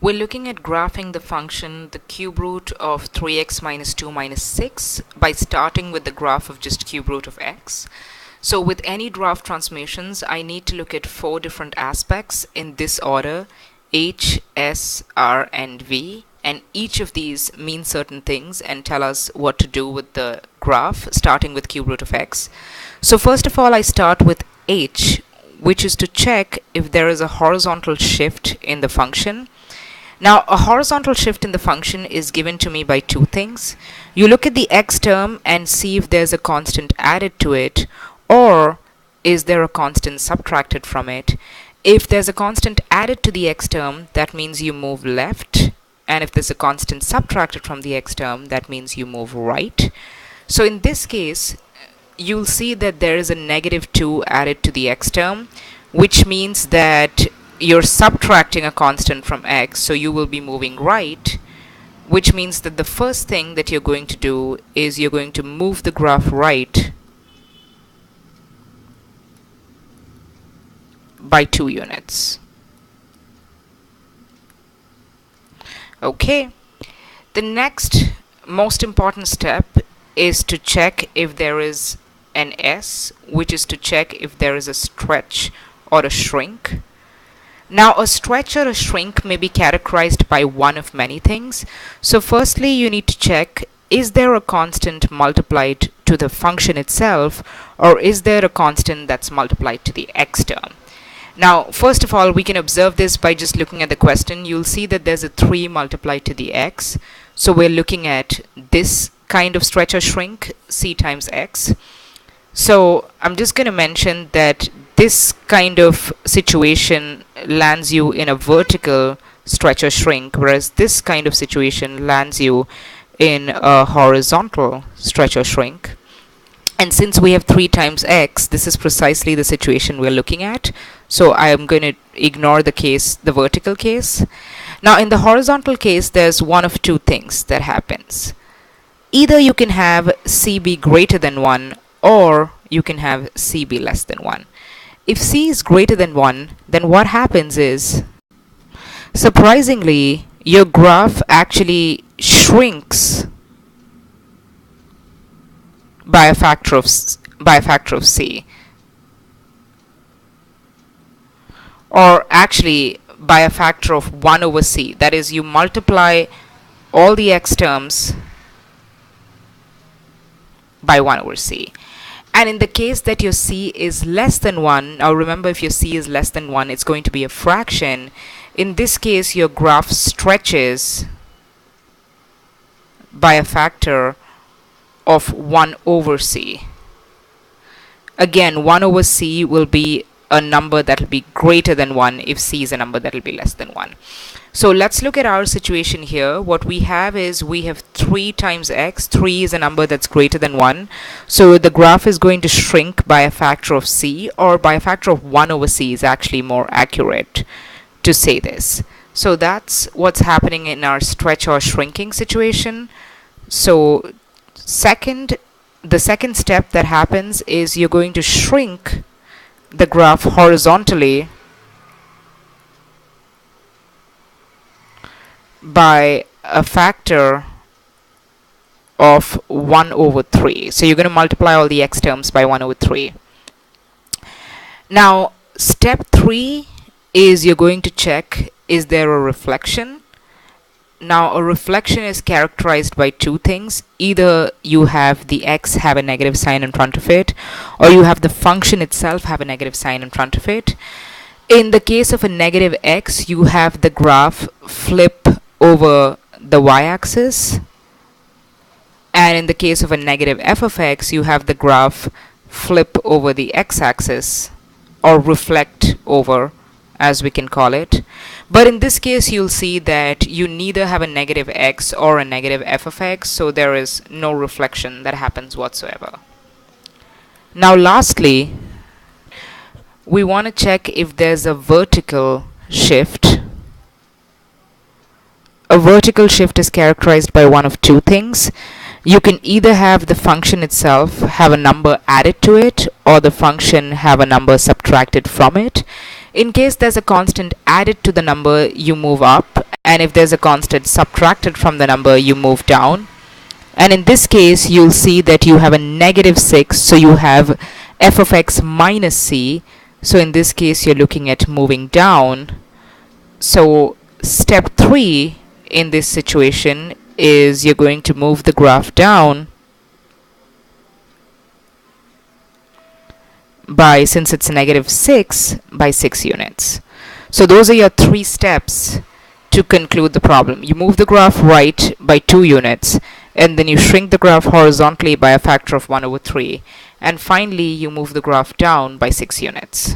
We're looking at graphing the function the cube root of 3x minus 2 minus 6 by starting with the graph of just cube root of x. So with any graph transformations, I need to look at 4 different aspects in this order: h, s, r, and v, and each of these mean certain things and tell us what to do with the graph starting with cube root of x. So first of all, I start with h, which is to check if there is a horizontal shift in the function. Now, a horizontal shift in the function is given to me by two things. You look at the x term and see if there's a constant added to it, or is there a constant subtracted from it. If there's a constant added to the x term, that means you move left, and if there's a constant subtracted from the x term, that means you move right. So in this case, you'll see that there is a negative 2 added to the x term, which means that you're subtracting a constant from x, so you will be moving right, which means that the first thing that you're going to do is you're going to move the graph right by 2 units. Okay, the next most important step is to check if there is an S, which is to check if there is a stretch or a shrink. Now, a stretch or a shrink may be categorized by one of many things. So firstly, you need to check, is there a constant multiplied to the function itself, or is there a constant that's multiplied to the x term? Now, first of all, we can observe this by just looking at the question. You'll see that there's a 3 multiplied to the x. So we're looking at this kind of stretch or shrink, c times x. So I'm just going to mention that this kind of situation lands you in a vertical stretch or shrink, whereas this kind of situation lands you in a horizontal stretch or shrink. And since we have 3 times x, this is precisely the situation we're looking at. So I am going to ignore the vertical case. Now in the horizontal case, there's one of two things that happens. Either you can have c be greater than 1, or you can have c be less than 1. If c is greater than 1, then what happens is, surprisingly, your graph actually shrinks by a factor of c, or actually by a factor of 1 over c. That is, you multiply all the x terms by 1 over c. And in the case that your c is less than 1, now remember, if your c is less than 1, it's going to be a fraction. In this case, your graph stretches by a factor of 1 over c. Again, 1 over c will be a number that will be greater than 1 if c is a number that will be less than 1. So let's look at our situation here. What we have is we have 3 times x. 3 is a number that's greater than 1. So the graph is going to shrink by a factor of c, or by a factor of 1 over c is actually more accurate to say this. So that's what's happening in our stretch or shrinking situation. So the second step that happens is you're going to shrink the graph horizontally by a factor of 1 over 3. So you're going to multiply all the x terms by 1 over 3. Now, step 3 is you're going to check, is there a reflection? Now, a reflection is characterized by two things. Either you have the x have a negative sign in front of it, or you have the function itself have a negative sign in front of it. In the case of a negative x, you have the graph flip over the y-axis, and in the case of a negative f of x, you have the graph flip over the x-axis, or reflect over, as we can call it. But in this case, you'll see that you neither have a negative x or a negative f of x, so there is no reflection that happens whatsoever. Now lastly, we want to check if there's a vertical shift. A vertical shift is characterized by one of two things. You can either have the function itself have a number added to it, or the function have a number subtracted from it. In case there's a constant added to the number, you move up, and if there's a constant subtracted from the number, you move down. And in this case, you'll see that you have a negative 6, so you have f of x minus c. So in this case, you're looking at moving down. So step 3 in this situation is you're going to move the graph down by, since it's negative 6, by 6 units. So those are your 3 steps to conclude the problem. You move the graph right by 2 units, and then you shrink the graph horizontally by a factor of 1/3, and finally you move the graph down by 6 units.